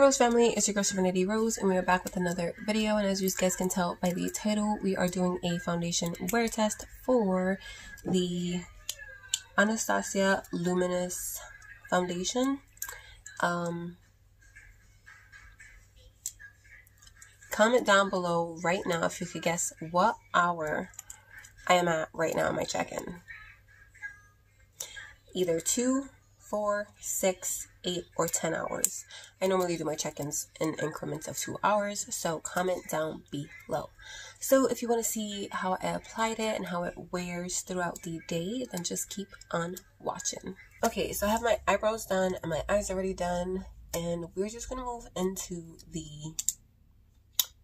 Rose family, it's your girl Serenity Rose, and we are back with another video. And as you guys can tell by the title, we are doing a foundation wear test for the Anastasia Luminous foundation. Comment down below right now if you could guess what hour I am at right now in my check-in. Either 2, 4, 6, 8, or 10 hours. I normally do my check-ins in increments of 2 hours, so comment down below. So if you want to see how I applied it and how it wears throughout the day, then just keep on watching. Okay, so I have my eyebrows done and my eyes already done, and we're just going to move into the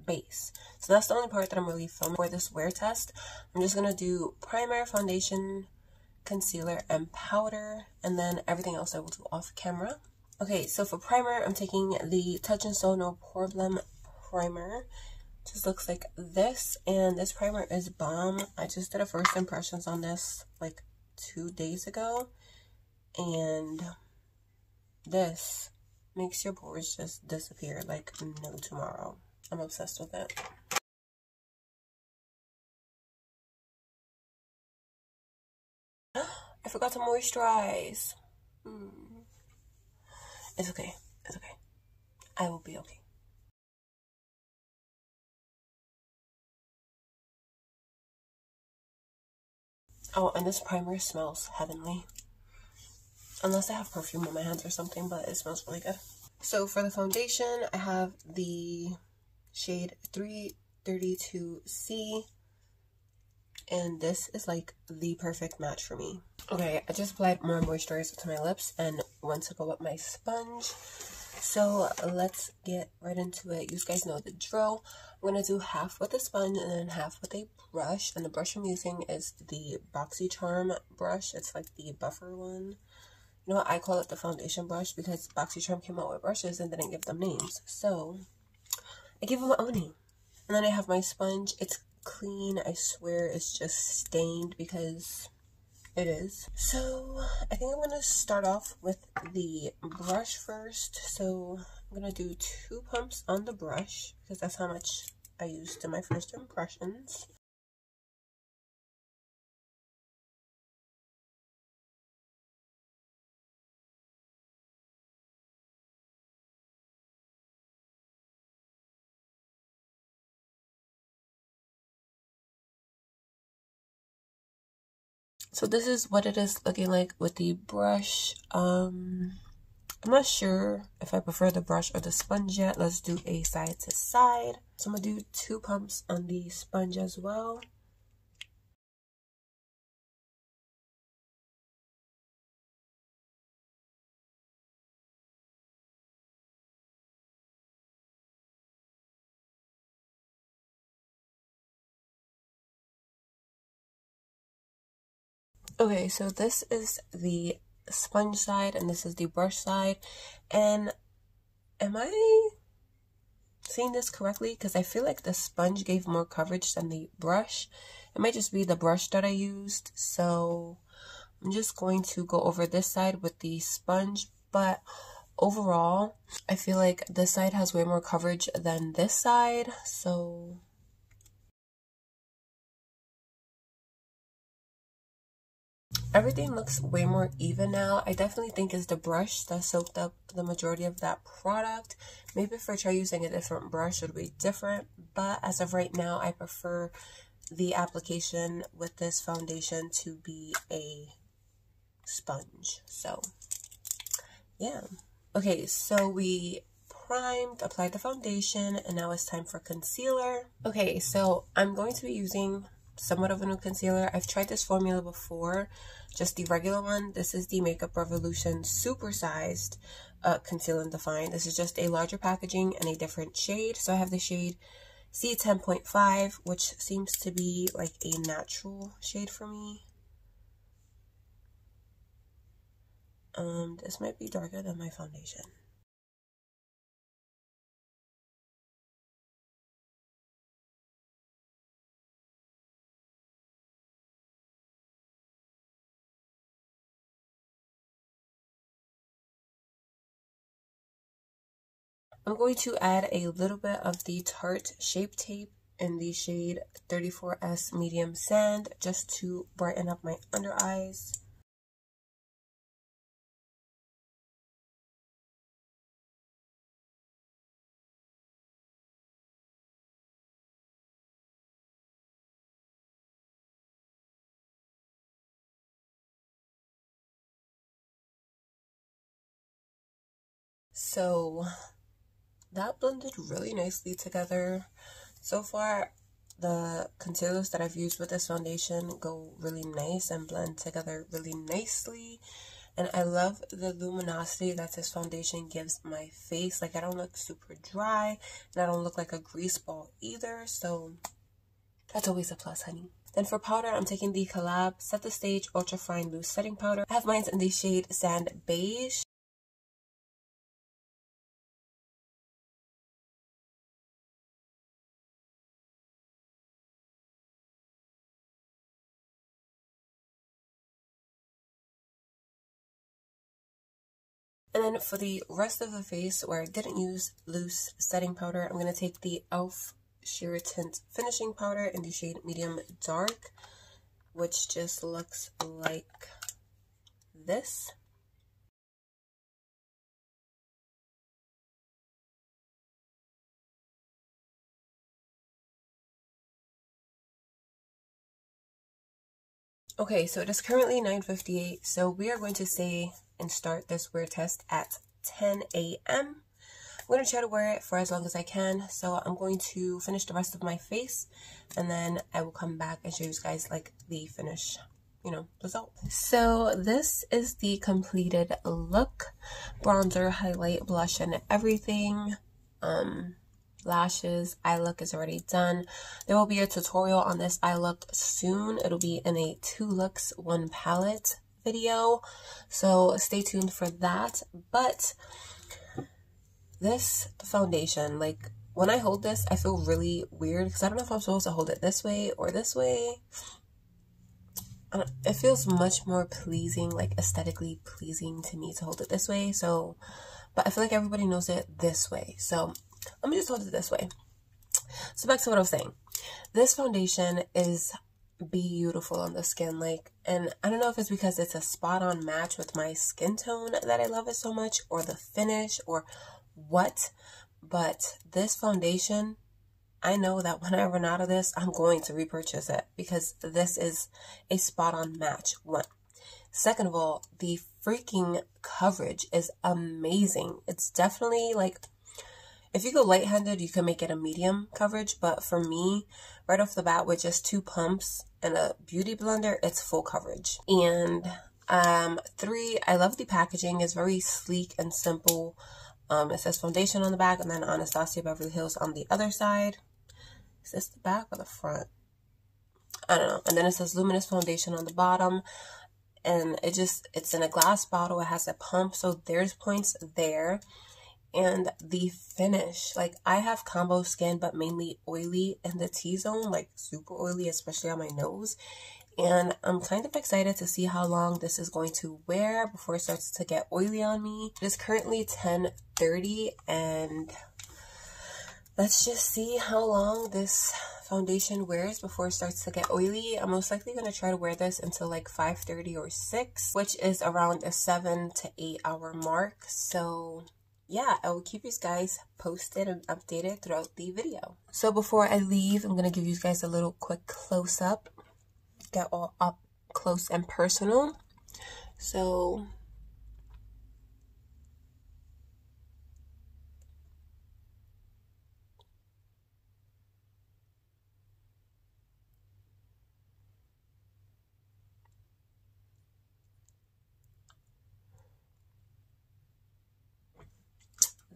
base. So that's the only part that I'm really filming for this wear test. I'm just going to do primer, foundation, concealer, and powder, and then everything else I will do off camera. Okay, so for primer, I'm taking the Touch and Soul No Problem primer. Just looks like this, and this primer is bomb. I just did a first impressions on this like 2 days ago, and this makes your pores just disappear like no tomorrow. I'm obsessed with it. I forgot to moisturize. It's okay. It's okay. I will be okay. Oh, and this primer smells heavenly. Unless I have perfume on my hands or something, but it smells really good. So for the foundation, I have the shade 332C. And this is like the perfect match for me. Okay, I just applied more moisturizer to my lips and went to go with my sponge. So let's get right into it. You guys know the drill. I'm going to do half with a sponge and then half with a brush. And the brush I'm using is the BoxyCharm brush. It's like the buffer one. You know what? I call it the foundation brush because BoxyCharm came out with brushes and didn't give them names. So I gave them my own name. And then I have my sponge. It's clean. I swear it's just stained because it is. So I think I'm going to start off with the brush first. So I'm going to do 2 pumps on the brush because that's how much I used in my first impressions. So this is what it is looking like with the brush. I'm not sure if I prefer the brush or the sponge yet. Let's do a side to side. So I'm going to do 2 pumps on the sponge as well. Okay, so this is the sponge side and this is the brush side. And am I seeing this correctly? Because I feel like the sponge gave more coverage than the brush. It might just be the brush that I used. So I'm just going to go over this side with the sponge. But overall, I feel like this side has way more coverage than this side. So everything looks way more even now. I definitely think it's the brush that soaked up the majority of that product. Maybe if I try using a different brush, it'll be different. But as of right now, I prefer the application with this foundation to be a sponge. So, yeah. Okay, so we primed, applied the foundation, and now it's time for concealer. Okay, so I'm going to be using somewhat of a new concealer. I've tried this formula before, just the regular one. This is the Makeup Revolution supersized conceal and define. This is just a larger packaging and a different shade. So I have the shade C10.5, which seems to be like a natural shade for me. This might be darker than my foundation. I'm going to add a little bit of the Tarte Shape Tape in the shade 34S Medium Sand just to brighten up my under eyes. So that blended really nicely together. So far, the concealers that I've used with this foundation go really nice and blend together really nicely. And I love the luminosity that this foundation gives my face. Like, I don't look super dry, and I don't look like a grease ball either. So that's always a plus, honey. Then for powder, I'm taking the Collab Set the Stage Ultra Fine Loose Setting Powder. I have mine in the shade Sand Beige. And then for the rest of the face, where I didn't use loose setting powder, I'm going to take the e.l.f. Sheer Tint Finishing Powder in the shade Medium Dark, which just looks like this. Okay, so it is currently 9:58, so we are going to say and start this wear test at 10 a.m. I'm going to try to wear it for as long as I can, so I'm going to finish the rest of my face, and then I will come back and show you guys like the finished, result. So this is the completed look. Bronzer, highlight, blush, and everything. Lashes, eye look is already done. There will be a tutorial on this eye look soon. It'll be in a 2 looks 1 palette video, so stay tuned for that. But this foundation, like, when I hold this, I feel really weird because I don't know if I'm supposed to hold it this way or this way. It feels much more pleasing, like aesthetically pleasing to me to hold it this way. So, but I feel like everybody knows it this way, so let me just hold it this way. So back to what I was saying. This foundation is beautiful on the skin, like, and I don't know if it's because it's a spot on match with my skin tone that I love it so much, or the finish, or what, but this foundation, I know that when I run out of this, I'm going to repurchase it because this is a spot on match. One. Second of all, the freaking coverage is amazing. It's definitely like, if you go light-handed, you can make it a medium coverage, but for me, right off the bat, with just 2 pumps and a beauty blender, it's full coverage. And 3, I love the packaging. It's very sleek and simple. It says foundation on the back, and then Anastasia Beverly Hills on the other side. Is this the back or the front? I don't know. And then it says Luminous foundation on the bottom, and it's in a glass bottle. It has a pump, so there's points there. And the finish, like, I have combo skin, but mainly oily in the T-zone, like super oily, especially on my nose. And I'm kind of excited to see how long this is going to wear before it starts to get oily on me. It is currently 10:30, and let's just see how long this foundation wears before it starts to get oily. I'm most likely going to try to wear this until like 5:30 or 6, which is around a 7 to 8 hour mark. So yeah, I will keep you guys posted and updated throughout the video. So before I leave, I'm going to give you guys a little quick close-up. Get all up close and personal. So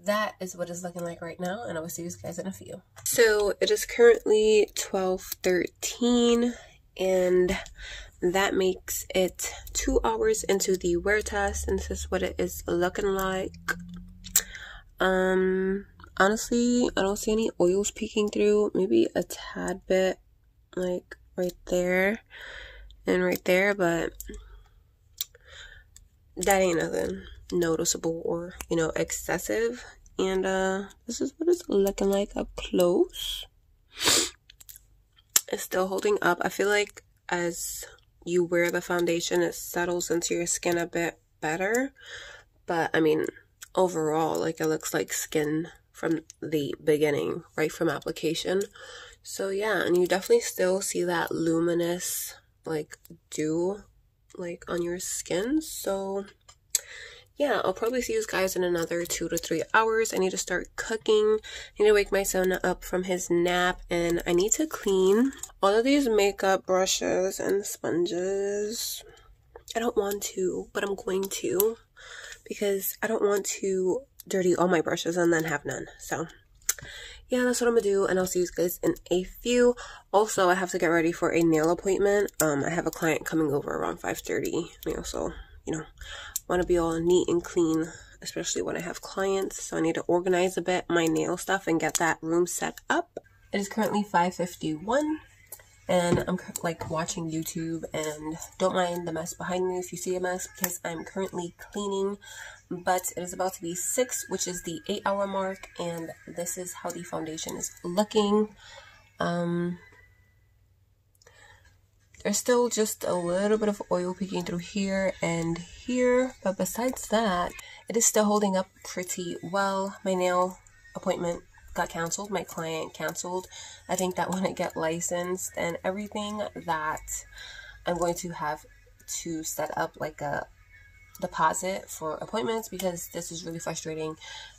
that is what it's looking like right now, and I will see you guys in a few. So it is currently 12:13, and that makes it 2 hours into the wear test, and this is what it is looking like. Honestly, I don't see any oils peeking through. Maybe a tad bit, like right there and right there, but that ain't nothing noticeable or, excessive. And this is what it's looking like up close. It's still holding up. I feel like as you wear the foundation, it settles into your skin a bit better. But I mean, overall, like, it looks like skin from the beginning, right from application. So yeah, and you definitely still see that luminous like dew like on your skin. So yeah, I'll probably see you guys in another 2 to 3 hours. I need to start cooking. I need to wake my son up from his nap, and I need to clean all of these makeup brushes and sponges. I don't want to, but I'm going to, because I don't want to dirty all my brushes and then have none. So yeah, that's what I'm gonna do, and I'll see you guys in a few. Also, I have to get ready for a nail appointment. I have a client coming over around 5:30. So want to be all neat and clean, especially when I have clients. So I need to organize a bit my nail stuff and get that room set up. It is currently 5:51, and I'm like watching YouTube, and don't mind the mess behind me if you see a mess, because I'm currently cleaning. But it is about to be 6, which is the 8-hour mark, and this is how the foundation is looking. There's still just a little bit of oil peeking through here and here, but besides that, it is still holding up pretty well. My nail appointment got canceled. My client canceled. I think that when I get licensed and everything, that I'm going to have to set up like a deposit for appointments, because this is really frustrating.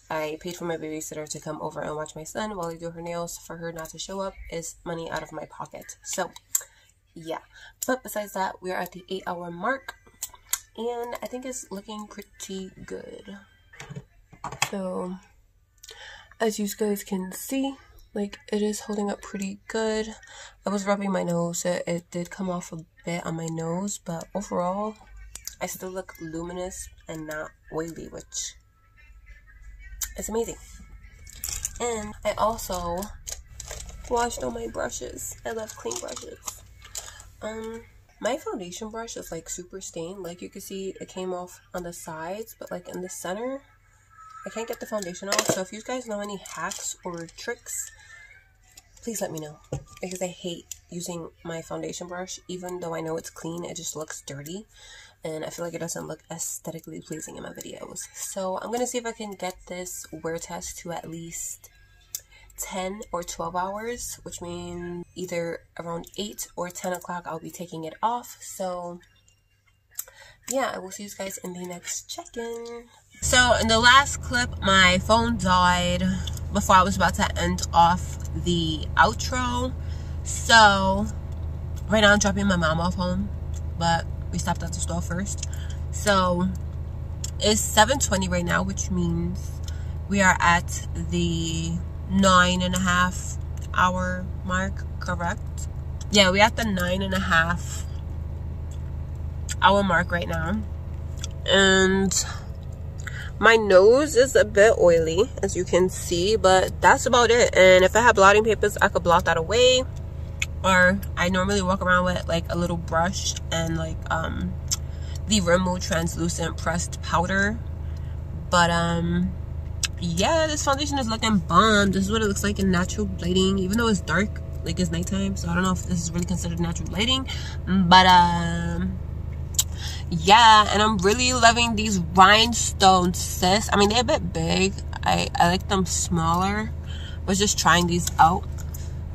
I paid for my babysitter to come over and watch my son while I do her nails. For her not to show up is money out of my pocket. So yeah, but besides that, we are at the 8-hour mark, and I think it's looking pretty good. So as you guys can see, like, it is holding up pretty good. I was rubbing my nose. It did come off a bit on my nose, but overall I still look luminous and not oily, which is amazing. And I also washed all my brushes. I love clean brushes. My foundation brush is like super stained. Like, you can see it came off on the sides, but like in the center, I can't get the foundation off. So if you guys know any hacks or tricks, please let me know, because I hate using my foundation brush. Even though I know it's clean, it just looks dirty, and I feel like it doesn't look aesthetically pleasing in my videos. So I'm gonna see if I can get this wear test to at least 10 or 12 hours, which means either around 8 or 10 o'clock I'll be taking it off. So yeah, I will see you guys in the next check-in. So in the last clip, my phone died before I was about to end off the outro. So right now I'm dropping my mom off home, but we stopped at the store first. So it's 7:20 right now, which means we are at the 9.5 hour mark, correct? Yeah, we're at the 9.5 hour mark right now, and my nose is a bit oily, as you can see, but that's about it. And if I have blotting papers, I could blot that away, or I normally walk around with like a little brush and like the Rimmel translucent pressed powder. But yeah, this foundation is looking bomb. This is what it looks like in natural lighting, even though it's dark, like it's nighttime, so I don't know if this is really considered natural lighting. But yeah, and I'm really loving these rhinestones, sis. I mean, they're a bit big. I like them smaller. I was just trying these out,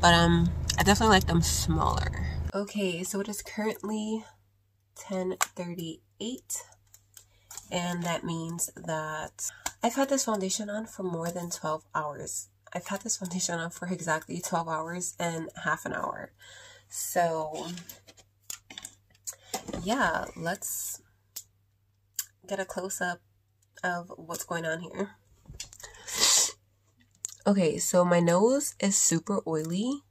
but I definitely like them smaller. Okay, so it is currently 10:38, and that means that I've had this foundation on for more than 12 hours. I've had this foundation on for exactly 12 hours and half an hour. So yeah, let's get a close-up of what's going on here. Okay, so my nose is super oily,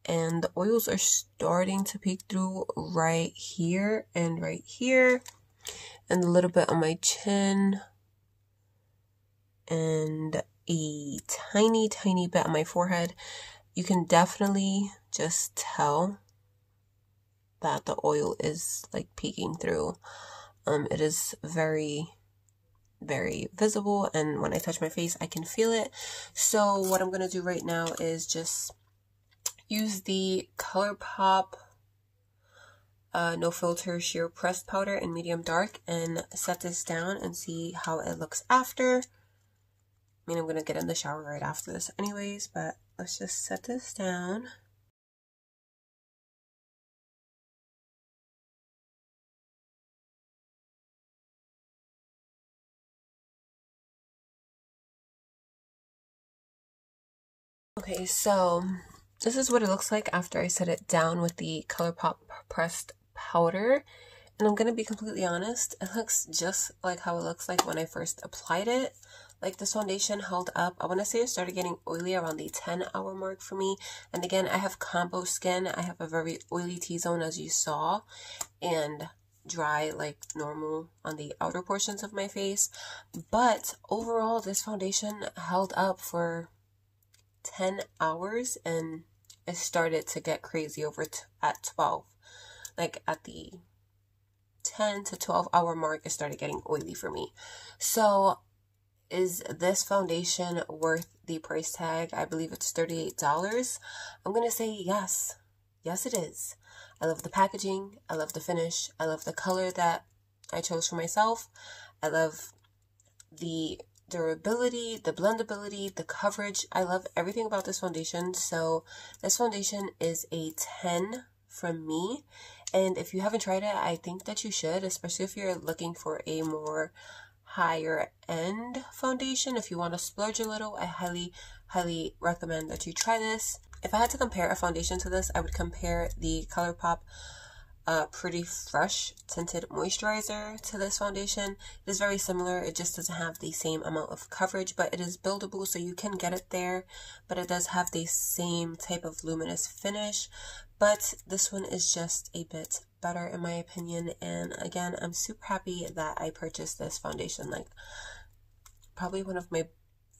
and the oils are starting to peek through right here and right here, and a little bit on my chin, and a tiny bit on my forehead. You can definitely just tell that the oil is like peeking through. It is very very visible, and when I touch my face I can feel it. So what I'm going to do right now is just use the ColourPop No Filter Sheer Pressed Powder in medium dark and set this down and see how it looks after. I mean, I'm going to get in the shower right after this anyways, but let's just set this down. Okay, so this is what it looks like after I set it down with the ColourPop pressed powder. And I'm going to be completely honest, it looks just like how it looks like when I first applied it. Like, this foundation held up. I want to say it started getting oily around the 10-hour mark for me. And again, I have combo skin. I have a very oily T-zone, as you saw, and dry like normal on the outer portions of my face. But overall, this foundation held up for 10 hours and it started to get crazy over at 12. Like, at the 10 to 12 hour mark, it started getting oily for me. So is this foundation worth the price tag? I believe it's $38. I'm gonna say yes. Yes, it is. I love the packaging. I love the finish. I love the color that I chose for myself. I love the durability, the blendability, the coverage. I love everything about this foundation. So this foundation is a 10 from me. And if you haven't tried it, I think that you should, especially if you're looking for a more higher end foundation. If you want to splurge a little, I highly recommend that you try this. If I had to compare a foundation to this, I would compare the ColourPop Pretty Fresh Tinted Moisturizer to this foundation. It is very similar. It just doesn't have the same amount of coverage, but it is buildable, so you can get it there. But it does have the same type of luminous finish. But this one is just a bit better in my opinion. And again, I'm super happy that I purchased this foundation. Like, probably one of my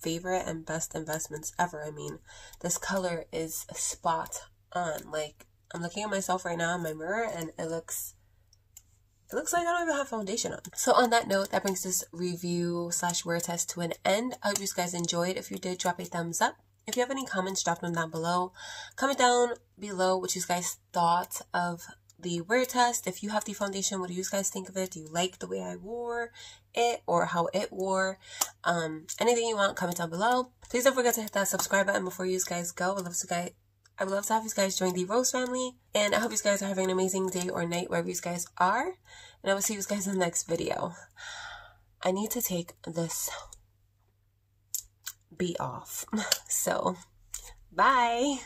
favorite and best investments ever. I mean, this color is spot on. Like, I'm looking at myself right now in my mirror and it looks like I don't even have foundation on. So on that note, that brings this review / wear test to an end. I hope you guys enjoyed. If you did, drop a thumbs up. If you have any comments, drop them down below. Comment down below what you guys thought of the wear test. If you have the foundation, what do you guys think of it? Do you like the way I wore it or how it wore? Anything you want, comment down below. Please don't forget to hit that subscribe button before you guys go. I would love to have you guys join the Rose family. And I hope you guys are having an amazing day or night wherever you guys are. And I will see you guys in the next video. I need to take this beat off. So, bye.